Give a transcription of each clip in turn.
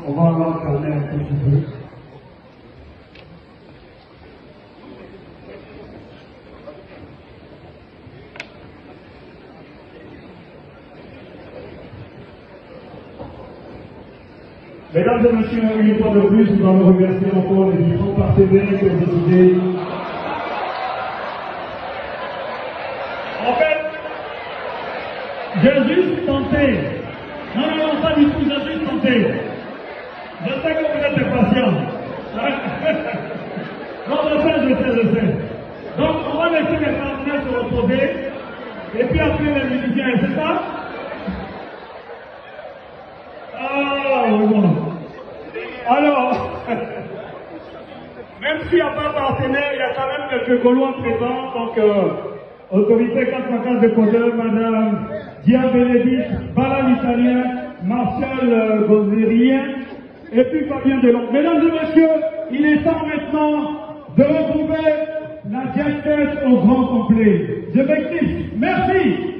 On va alors calmer un petit peu. Mesdames et messieurs, une fois de plus, nous allons remercier encore les différents partenaires qui ont décidé. En fait, j'ai juste tenté. Non, pas du tout, j'ai juste tenté. Je sais que vous êtes impatients. Non, je sais. Donc, on va laisser les partenaires se reposer. Et puis après, les musiciens, c'est ça? Ah, oui, bon. Alors, même s'il n'y a pas de partenaire, il y a quand même quelques Gaulois présents. Donc, autorité 415 de Codeur, Madame Dia Bénédicte, Bala l'Italien, Martial Gozérien, et puis Fabien Delon. Mesdames et messieurs, il est temps maintenant de retrouver la diathèse au grand complet. Je m'excuse. Merci.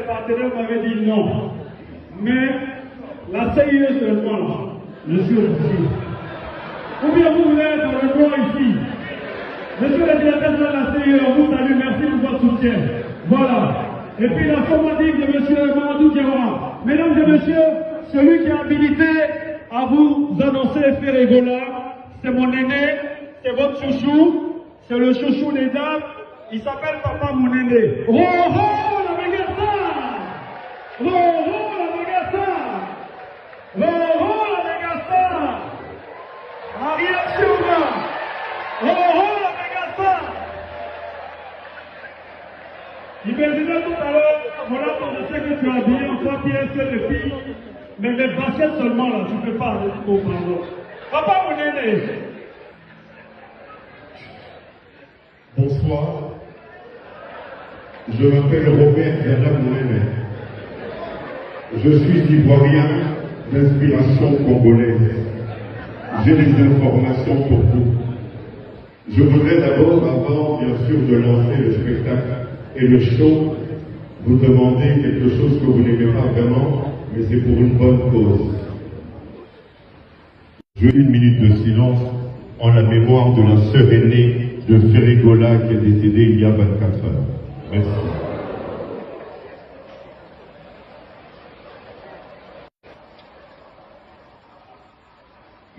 partenaires m'avaient dit non. Mais la CIE seulement, monsieur le ministre. Ou bien vous voulez être dans le droit ici. Monsieur le directeur de la CIE, on vous salue, merci pour votre soutien. Voilà. Et puis la formative de monsieur Mamadou Diawara. Mesdames et messieurs, celui qui est habilité à vous annoncer Ferregola, c'est mon aîné, c'est votre chouchou, c'est le chouchou des dames, il s'appelle Papa mon aîné. Oh oh la Megassa! Oh oh la Megassa! Oh oh la Megassa! En réaction là! Oh oh la Megassa! Il me disait tout à l'heure, voilà, je sais que tu as habillé en toi qui es seul de filles, mais les baskets seulement là, tu ne peux pas aller au pardon. Papa mon aîné! Bonsoir, je m'appelle Robert Bernard Mounéné. Je suis ivoirien d'inspiration congolaise. J'ai des informations pour vous. Je voudrais d'abord, avant bien sûr de lancer le spectacle et le show, vous demander quelque chose que vous n'aimez pas vraiment, mais c'est pour une bonne cause. Je veux une minute de silence en la mémoire de la sœur aînée de Ferregola qui est décédé il y a 24 heures. Merci.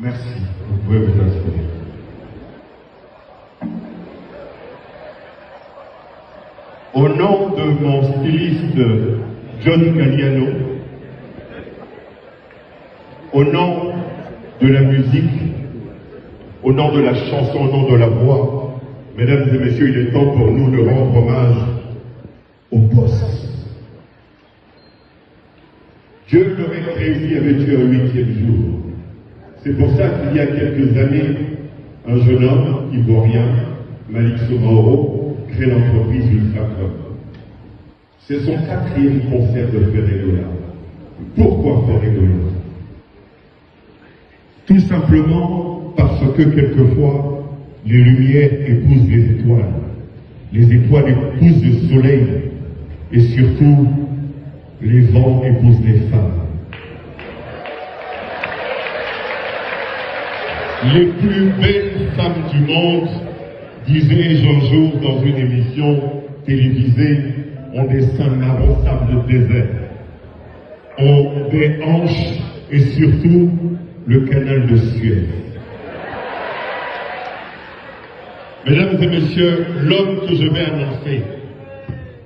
Merci. Vous pouvez vous installer. Au nom de mon styliste John Galliano, au nom de la musique, au nom de la chanson, au nom de la voix, mesdames et messieurs, il est temps pour nous de rendre hommage au boss. Dieu l'aurait créé avait tué un 8e jour. C'est pour ça qu'il y a quelques années, un jeune homme ivoirien Malik Soumahoro, crée l'entreprise Ultracom. C'est son 4e concert de Ferregola. Pourquoi Ferregola? Tout simplement parce que quelquefois, les lumières épousent les étoiles épousent le soleil, et surtout, les vents épousent les femmes. Les plus belles femmes du monde, disais-je un jour dans une émission télévisée, ont des seins marron sable désert, ont des hanches et surtout le canal de Suez. Mesdames et messieurs, l'homme que je vais annoncer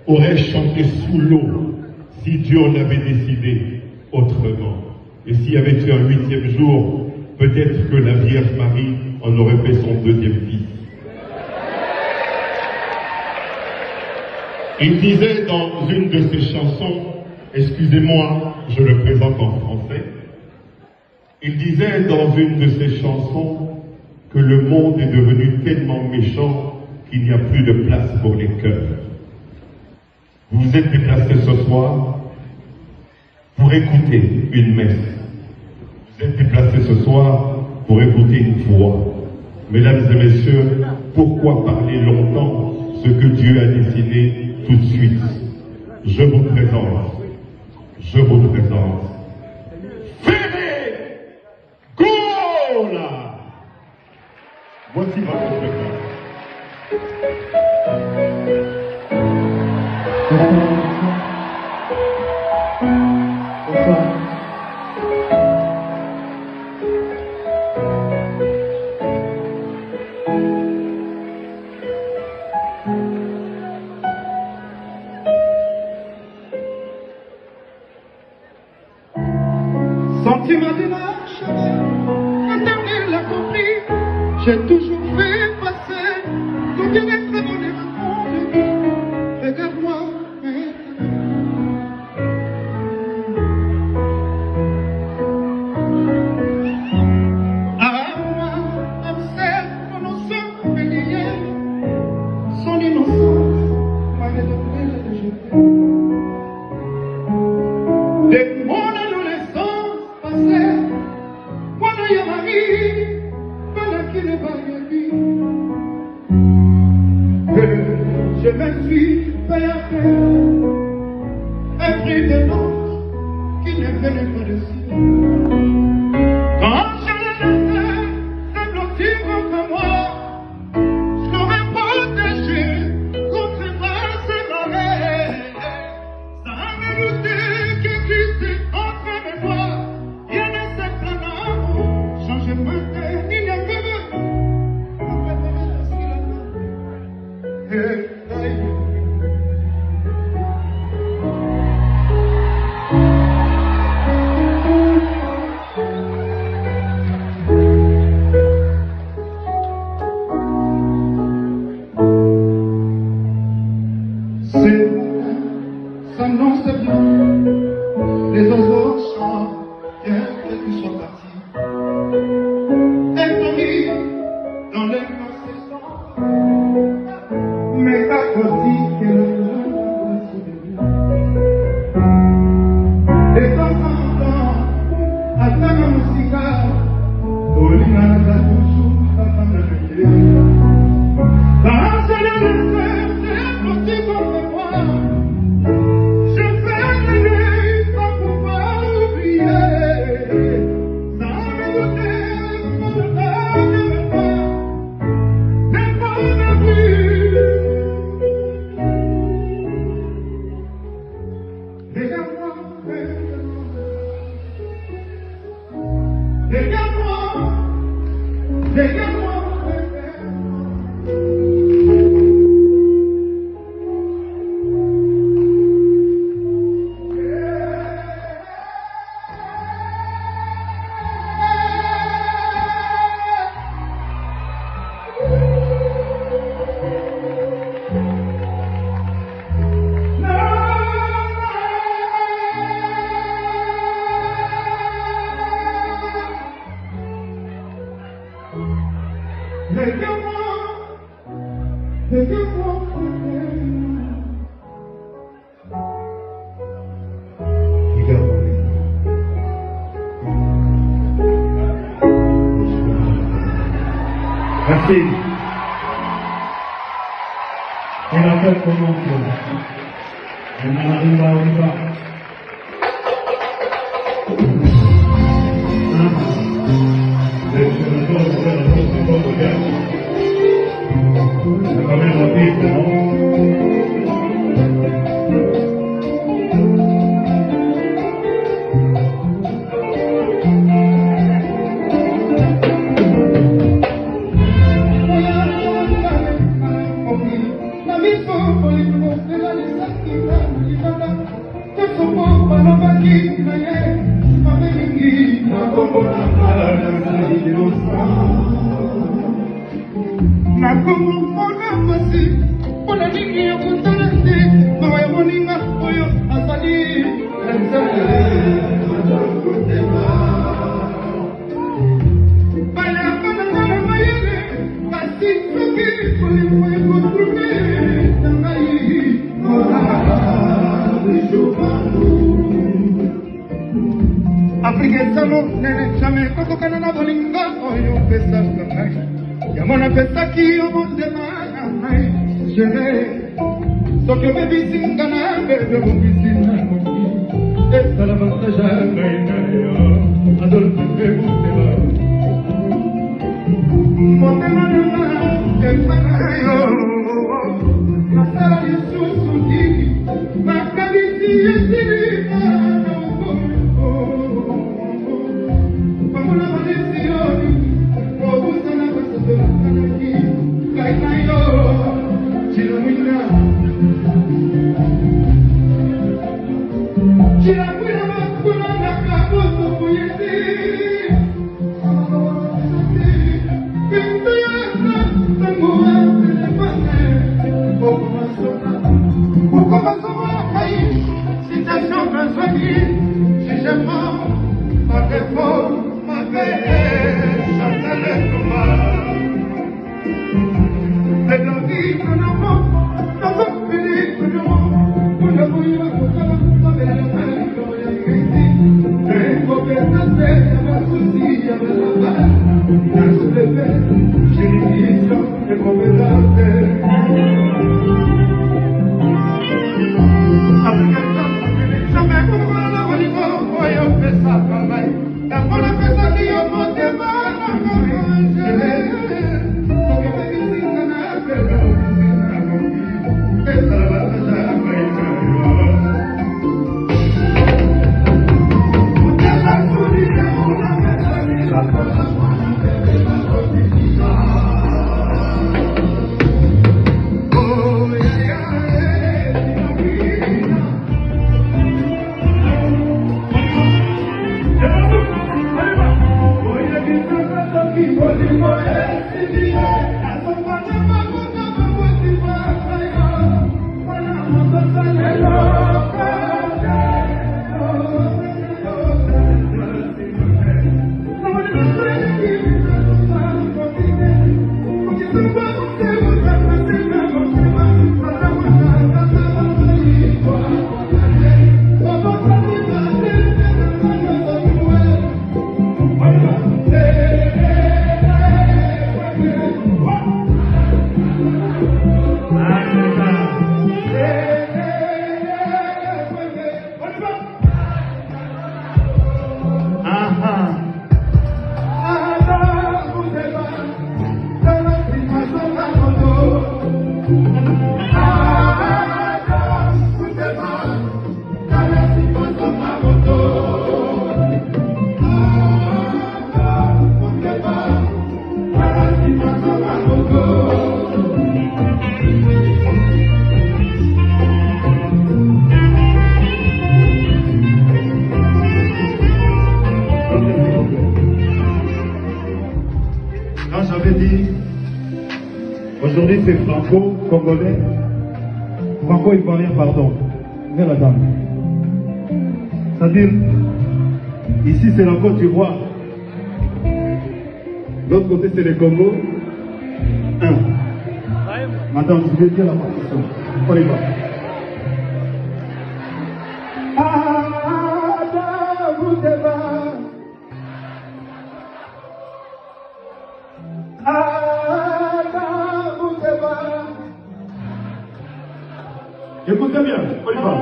aurait chanté sous l'eau si Dieu en avait décidé autrement. Et s'il avait eu un 8e jour, peut-être que la Vierge Marie en aurait fait son 2e fils. Il disait dans une de ses chansons, excusez-moi, je le présente en français, il disait dans une de ses chansons que le monde est devenu tellement méchant qu'il n'y a plus de place pour les cœurs. Vous vous êtes déplacés ce soir pour écouter une messe. Vous êtes déplacés ce soir pour écouter une voix. Mesdames et messieurs, pourquoi parler longtemps ce que Dieu a décidé tout de suite? Je vous présente, Ferregola! Voici votre spectacle. Sentiment de marche, éternel l'a compris, j'ai toujours fait passer combien de très bonnes enfants de vie. Regarde-moi maintenant. À moi, observe mon innocent bélier, son innocence m'avait donné le jeter. Des mon adolescence passée, pendant y a Marie, pendant qu'il n'est pas vie. Je me suis fait appeler un prix de l'ange qui ne venait pas de ci. Quand je le laissais s'ablottir contre moi, je l'aurais protégé contre ma marée. Sans me douter que tu sais entre mes doigts, il y a des cercles d'amour, changer ma tête, il n'y a que ça non c'est bien, les oiseaux chantent, bien que tu sois parti. Introduit dans les processions, mais à côté que le monde se déroule. De temps en temps, à ta musique, Olina n'a toujours pas de métier. Quand je le laisse, c'est impossible pour moi. Je fais l'aider sans pouvoir oublier. Sans me douter, mon regard ne veut pas, n'est pas de vue. Merci. Et la fête commence. On y va. C'est quand même rapide, non? Aujourd'hui, c'est franco-congolais, franco-ivoirien, pardon. Vers la dame. C'est-à-dire, ici, c'est la Côte d'Ivoire. L'autre côté, c'est le Congo. 1. Madame, je vais dire la partition. On y va. Écoutez bien, on y va.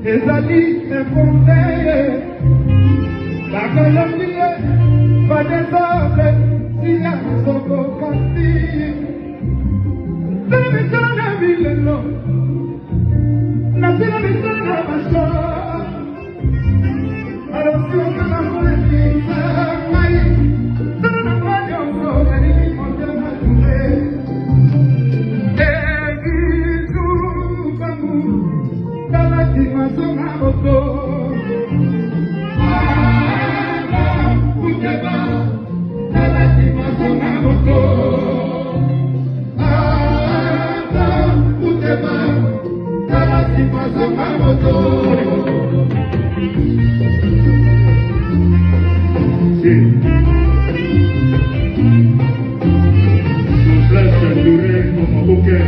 Ezali efondeye la Colombie va désormais si la soko kasi na misana bilelo na sina misana maso arosio kana mwenye mai sana mwanyo so yani moja na tule egizu kamu dalati masona moto kuteba dalati masona moto kuteba dalati masona moto Soufflesse durée comme un bouquet.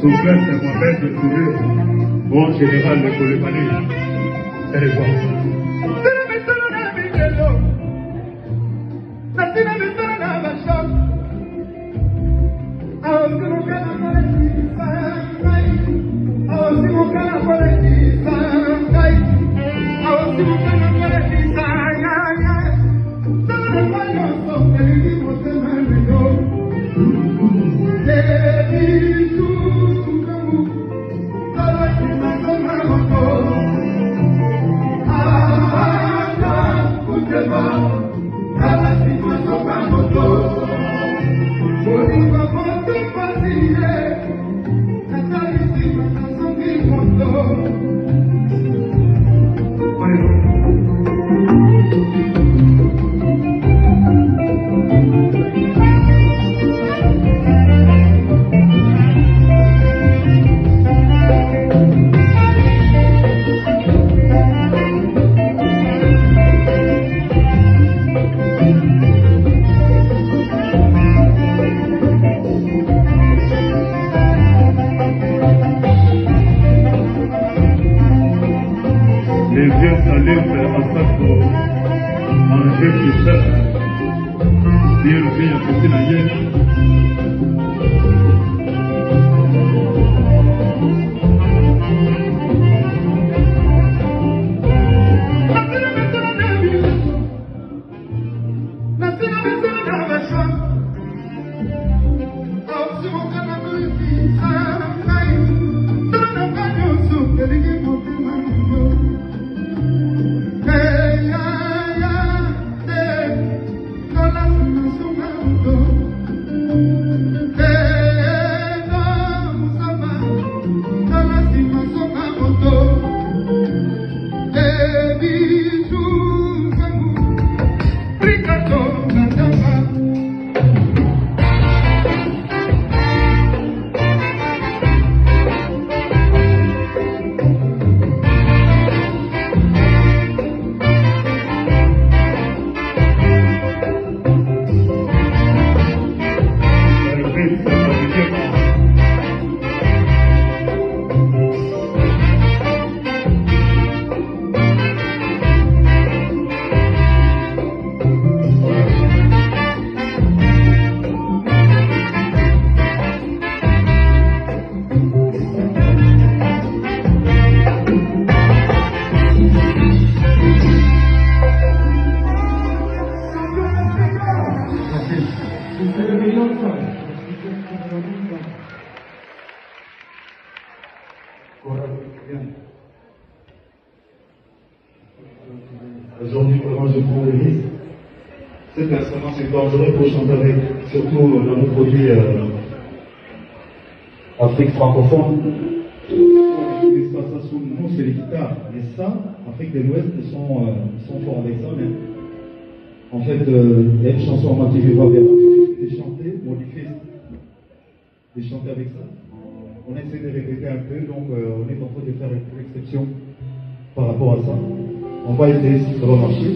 Soufflesse, c'est Mohamed de Touré, bon général de Koulibaly. Allez voir. c'est le meilleur temps. Aujourd'hui, vraiment, je prends le risque. Cet instrument, c'est dangereux pour chanter avec, surtout dans nos produits Afrique francophone. Ça, sous nous, c'est les guitares. Mais ça, Afrique de l'Ouest, ils sont forts avec ça. Mais en fait, il y a une chanson en moitié je vois vers de chanter, modifier, de chanter avec ça. On essaie de répéter un peu, donc on est en train de faire une exception par rapport à ça. On va essayer si ça va marcher.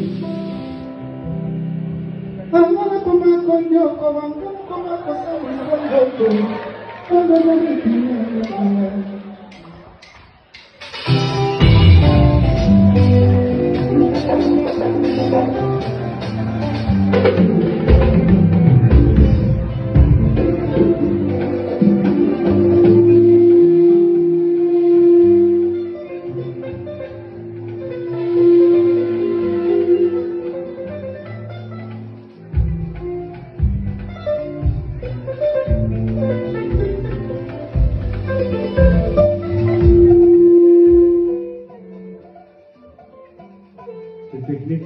C'est technique.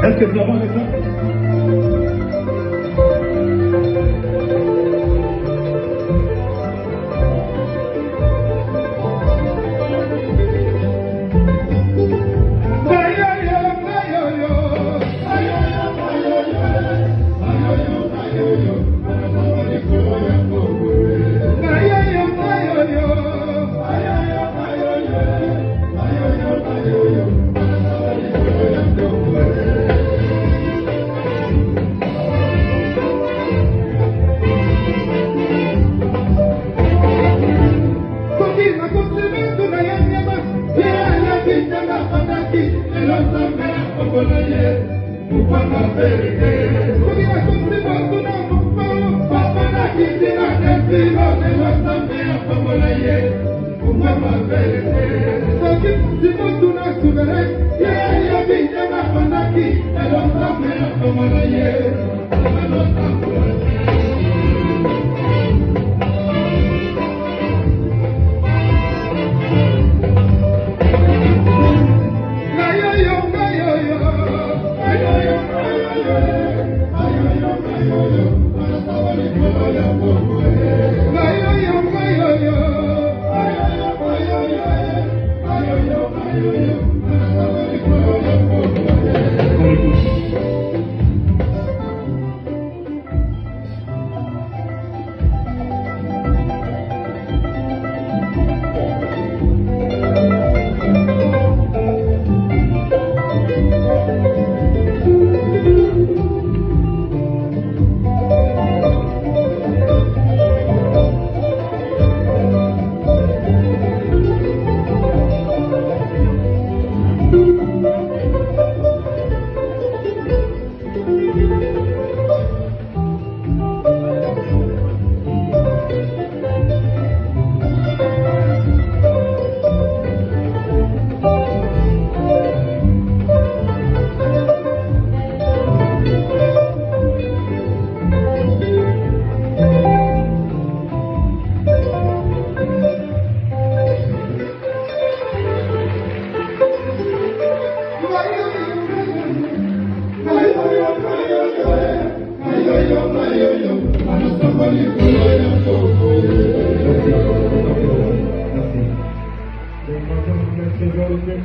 Est-ce que ça va avec ça? Yo, Baby,